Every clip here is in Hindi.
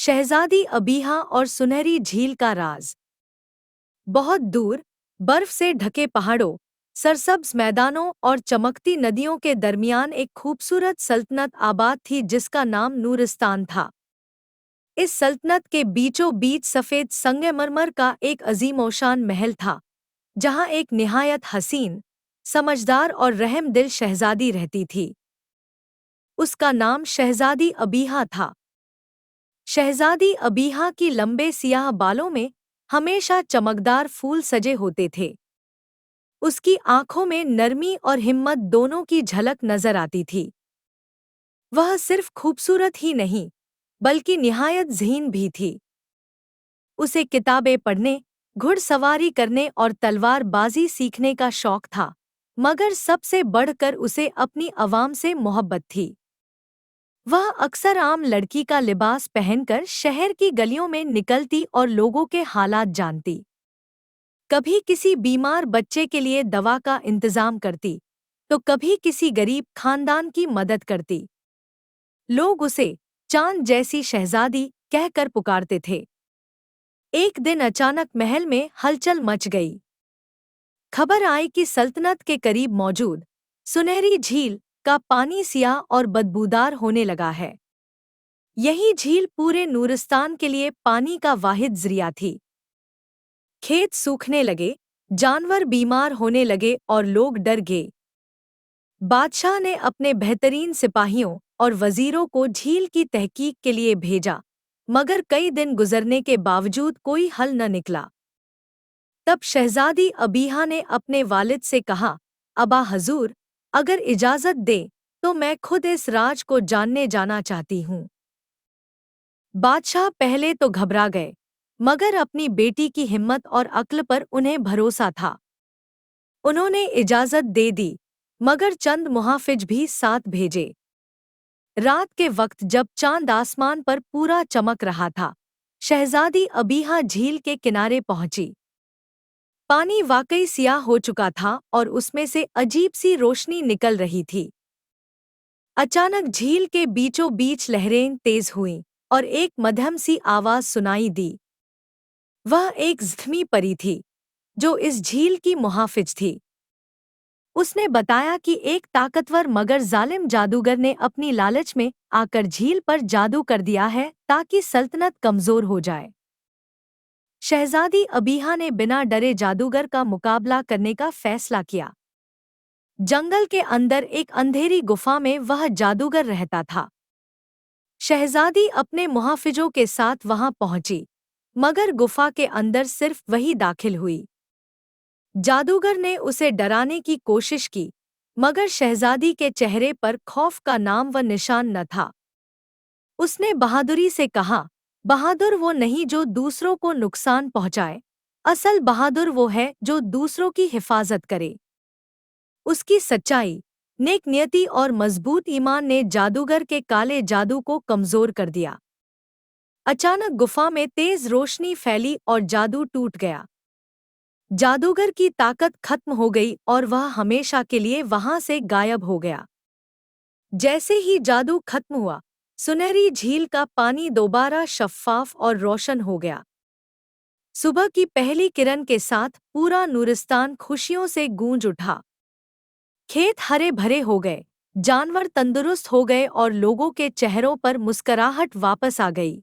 शहजादी अबीहा और सुनहरी झील का राज। बहुत दूर, बर्फ से ढके पहाड़ों, सरसब्ज मैदानों और चमकती नदियों के दरमियान एक खूबसूरत सल्तनत आबाद थी जिसका नाम नूरिस्तान था। इस सल्तनत के बीचों बीच सफ़ेद संगमरमर का एक अजीमोशान महल था, जहाँ एक निहायत हसीन, समझदार और रहमदिल शहजादी रहती थी। उसका नाम शहजादी अबीहा था। शहजादी अबीहा की लंबे सियाह बालों में हमेशा चमकदार फूल सजे होते थे। उसकी आंखों में नरमी और हिम्मत दोनों की झलक नजर आती थी। वह सिर्फ खूबसूरत ही नहीं, बल्कि निहायत ज़हीन भी थी। उसे किताबें पढ़ने, घुड़सवारी करने और तलवारबाजी सीखने का शौक था, मगर सबसे बढ़कर उसे अपनी आवाम से मोहब्बत थी। वह अक्सर आम लड़की का लिबास पहनकर शहर की गलियों में निकलती और लोगों के हालात जानती। कभी किसी बीमार बच्चे के लिए दवा का इंतजाम करती, तो कभी किसी गरीब खानदान की मदद करती। लोग उसे चांद जैसी शहजादी कहकर पुकारते थे। एक दिन अचानक महल में हलचल मच गई। खबर आई कि सल्तनत के करीब मौजूद सुनहरी झील का पानी सियाह और बदबूदार होने लगा है। यही झील पूरे नूरिस्तान के लिए पानी का वाहिद जरिया थी। खेत सूखने लगे, जानवर बीमार होने लगे और लोग डर गए। बादशाह ने अपने बेहतरीन सिपाहियों और वजीरों को झील की तहकीक के लिए भेजा, मगर कई दिन गुजरने के बावजूद कोई हल न निकला। तब शहजादी अबीहा ने अपने वालिद से कहा, अबा हजूर, अगर इजाज़त दे तो मैं खुद इस राज को जानने जाना चाहती हूँ। बादशाह पहले तो घबरा गए, मगर अपनी बेटी की हिम्मत और अक्ल पर उन्हें भरोसा था। उन्होंने इजाज़त दे दी, मगर चंद मुहाफिज भी साथ भेजे। रात के वक्त जब चांद आसमान पर पूरा चमक रहा था, शहजादी अबीहा झील के किनारे पहुंची। पानी वाकई सियाह हो चुका था और उसमें से अजीब सी रोशनी निकल रही थी। अचानक झील के बीचों बीच लहरें तेज हुईं और एक मध्यम सी आवाज सुनाई दी। वह एक ज़ख्मी परी थी, जो इस झील की मुहाफिज थी। उसने बताया कि एक ताकतवर मगर जालिम जादूगर ने अपनी लालच में आकर झील पर जादू कर दिया है ताकि सल्तनत कमजोर हो जाए। शहजादी अबीहा ने बिना डरे जादूगर का मुकाबला करने का फैसला किया। जंगल के अंदर एक अंधेरी गुफा में वह जादूगर रहता था। शहजादी अपने मुहाफिजों के साथ वहां पहुंची, मगर गुफा के अंदर सिर्फ वही दाखिल हुई। जादूगर ने उसे डराने की कोशिश की, मगर शहजादी के चेहरे पर खौफ का नाम व निशान न था। उसने बहादुरी से कहा, बहादुर वो नहीं जो दूसरों को नुकसान पहुंचाए, असल बहादुर वो है जो दूसरों की हिफाजत करे। उसकी सच्चाई, नेक नियति और मजबूत ईमान ने जादूगर के काले जादू को कमजोर कर दिया। अचानक गुफा में तेज रोशनी फैली और जादू टूट गया। जादूगर की ताकत खत्म हो गई और वह हमेशा के लिए वहां से गायब हो गया। जैसे ही जादू खत्म हुआ, सुनहरी झील का पानी दोबारा शफ्फाफ और रोशन हो गया। सुबह की पहली किरण के साथ पूरा नूरिस्तान खुशियों से गूंज उठा। खेत हरे भरे हो गए, जानवर तंदुरुस्त हो गए और लोगों के चेहरों पर मुस्कुराहट वापस आ गई।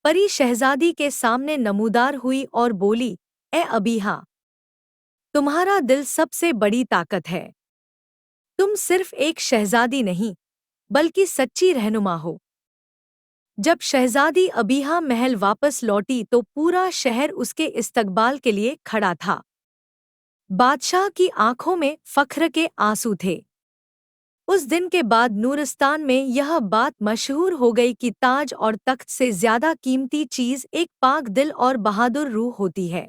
परी शहजादी के सामने नमूदार हुई और बोली, ए अबीहा, तुम्हारा दिल सबसे बड़ी ताकत है। तुम सिर्फ एक शहजादी नहीं, बल्कि सच्ची रहनुमा हो। जब शहजादी अबीहा महल वापस लौटी तो पूरा शहर उसके इस्तकबाल के लिए खड़ा था। बादशाह की आंखों में फख्र के आंसू थे। उस दिन के बाद नूरिस्तान में यह बात मशहूर हो गई कि ताज और तख्त से ज्यादा कीमती चीज एक पाक दिल और बहादुर रूह होती है।